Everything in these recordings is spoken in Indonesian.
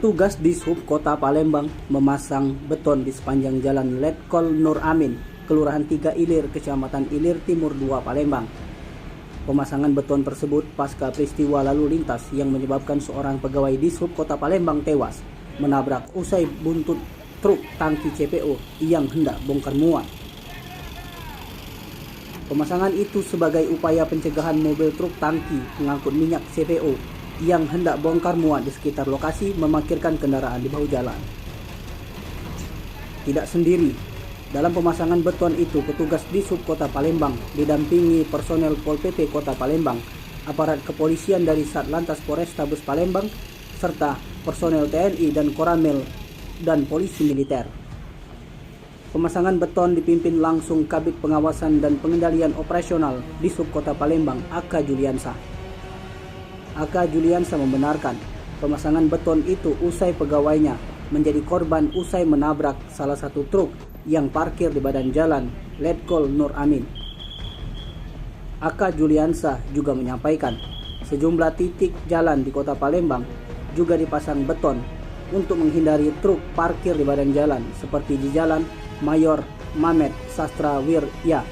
Petugas Dishub Kota Palembang memasang beton di sepanjang jalan Letkol Nur Amin, Kelurahan 3 Ilir, Kecamatan Ilir Timur 2, Palembang. Pemasangan beton tersebut pasca peristiwa lalu lintas yang menyebabkan seorang pegawai Dishub Kota Palembang tewas menabrak usai buntut truk tangki CPO yang hendak bongkar muat. Pemasangan itu sebagai upaya pencegahan mobil truk tangki pengangkut minyak CPO yang hendak bongkar muat di sekitar lokasi memarkirkan kendaraan di bahu jalan. Tidak sendiri, dalam pemasangan beton itu petugas Dishub Kota Palembang didampingi personel Pol PP Kota Palembang, aparat kepolisian dari Satlantas Polrestabes Palembang, serta personel TNI dan Koramil dan polisi militer. Pemasangan beton dipimpin langsung Kabid Pengawasan dan Pengendalian Operasional Dishub Kota Palembang, AK Juliansa. AK Juliansa membenarkan pemasangan beton itu usai pegawainya menjadi korban usai menabrak salah satu truk yang parkir di badan jalan Letkol Nur Amin. AK Juliansa juga menyampaikan sejumlah titik jalan di Kota Palembang juga dipasang beton untuk menghindari truk parkir di badan jalan seperti di Jalan Mayor Mamet Sastra Wirya,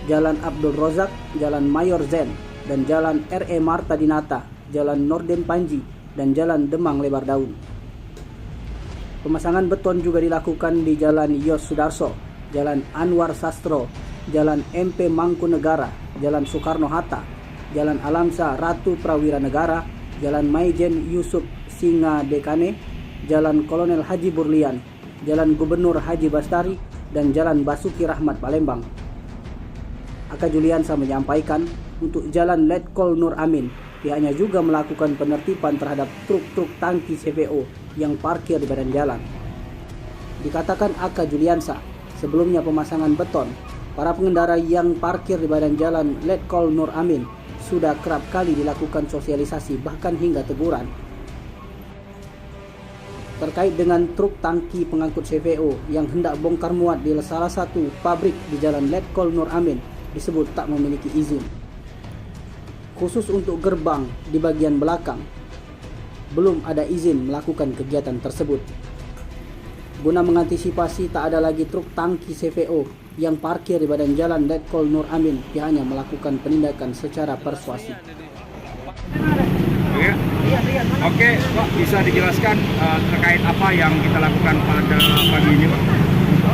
Jalan Abdul Rozak, Jalan Mayor Zen, dan Jalan RE Marta Dinata, Jalan Norden Panji, dan Jalan Demang Lebar Daun. Pemasangan beton juga dilakukan di Jalan Yos Sudarso, Jalan Anwar Sastro, Jalan MP Mangkunegara, Jalan Soekarno-Hatta, Jalan Alamsa Ratu Prawira Negara, Jalan Maijen Yusuf Singa Dekane, Jalan Kolonel Haji Burlian, Jalan Gubernur Haji Bastari, dan Jalan Basuki Rahmat Palembang. AK Juliansa menyampaikan untuk Jalan Letkol Nur Amin, pihaknya juga melakukan penertiban terhadap truk-truk tangki CPO yang parkir di badan jalan. Dikatakan AK Juliansa, sebelumnya pemasangan beton, para pengendara yang parkir di badan jalan Letkol Nur Amin sudah kerap kali dilakukan sosialisasi bahkan hingga teguran. Terkait dengan truk tangki pengangkut CPO yang hendak bongkar muat di salah satu pabrik di Jalan Letkol Nur Amin disebut tak memiliki izin. Khusus untuk gerbang di bagian belakang, belum ada izin melakukan kegiatan tersebut. Guna mengantisipasi tak ada lagi truk tangki CPO yang parkir di badan jalan Letkol Nur Amin, pihaknya melakukan penindakan secara persuasif. Oke, Pak, bisa dijelaskan terkait apa yang kita lakukan pada pagi ini, Pak?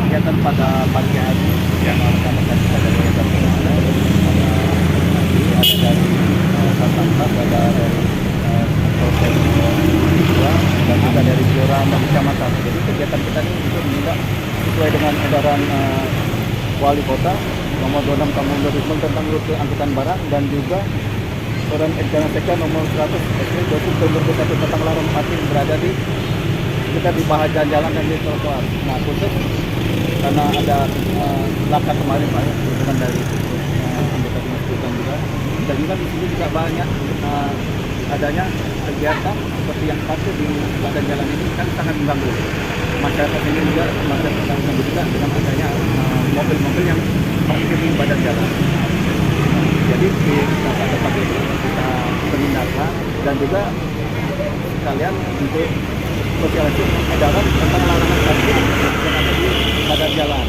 Kegiatan pada pagi hari yang rekan-rekan kita dari dari Satlantas, ada dari Polsek Dua, dan juga dari Kelurahan dan Kecamatan. Jadi kegiatan kita ini untuk menindak sesuai dengan edaran Wali Kota nomor 26 tahun 2009 tentang rute angkutan barang, dan juga Edaran Sekda nomor 100 tahun 2021 tentang larang parkir berada di sekitar di bahagian jalan dan di trotoar. Nah, khusus karena ada laka kemarin Pak, bukan dari anggota dinas perhubungan juga, dan juga di sini juga banyak adanya kegiatan seperti yang parkir di badan jalan ini kan sangat mengganggu masyarakat ini, juga masyarakat yang mengganggu juga dengan adanya mobil-mobil yang parkir di badan jalan. Jadi pada pagi ini kita penindakan dan juga sekalian untuk sosialisasi edaran tentang larangan parkir yang ada di badan jalan.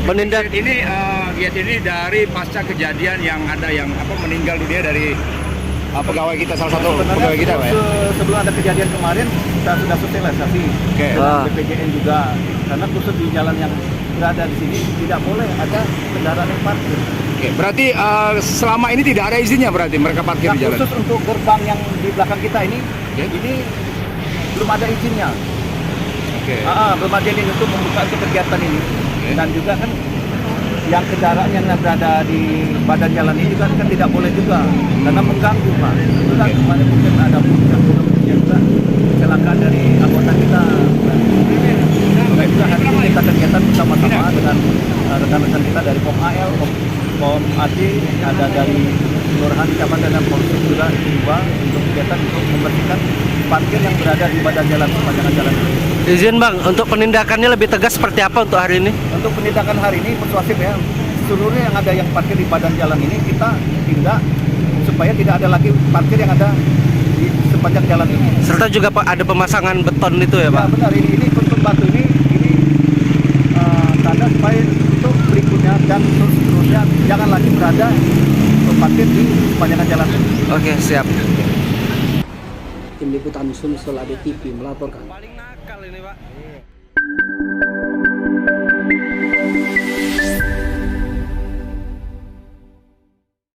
Penindak ini dari pasca kejadian yang ada yang meninggal dunia dari pegawai kita, salah satu pegawai kita, Pak. Sebelum ada kejadian kemarin kita sudah sosialisasi dengan BPJN juga, karena khusus di jalan yang berada di sini tidak boleh ada kendaraan yang parkir. Oke, berarti selama ini tidak ada izinnya berarti mereka parkir di jalan. Khusus untuk gerbang yang di belakang kita ini, ini belum ada izinnya. Belum ada izin untuk membuka untuk kegiatan ini. Dan juga kan yang kendaraan yang berada di badan jalan ini juga kan tidak boleh juga, karena mengganggu, Pak. Itulah kemarin mungkin ada juga kecelakaan dari anggota kita. Baik, juga hari ini kita kegiatan bersama-sama dengan rekan-rekan kita dari Pom AL, Pom AD, ada dari Kelurahan Kecamatan dan Polsek juga juga untuk kegiatan untuk membersihkan parkir yang berada di badan jalan sepanjang jalan ini. Izin Bang, untuk penindakannya lebih tegas seperti apa untuk hari ini? Untuk penindakan hari ini persuasif ya, seluruhnya yang ada yang parkir di badan jalan ini kita tindak supaya tidak ada lagi parkir yang ada di sepanjang jalan ini. Serta juga Pak ada pemasangan beton itu ya Ya Pak? benar, ini tuntun batu ini tanda supaya untuk berikutnya dan seterusnya jangan lagi berada parkir di sepanjang jalan ini. Oke, siap. Tim Liputan Sumsel AD TV melaporkan. Paling nakal ini Pak.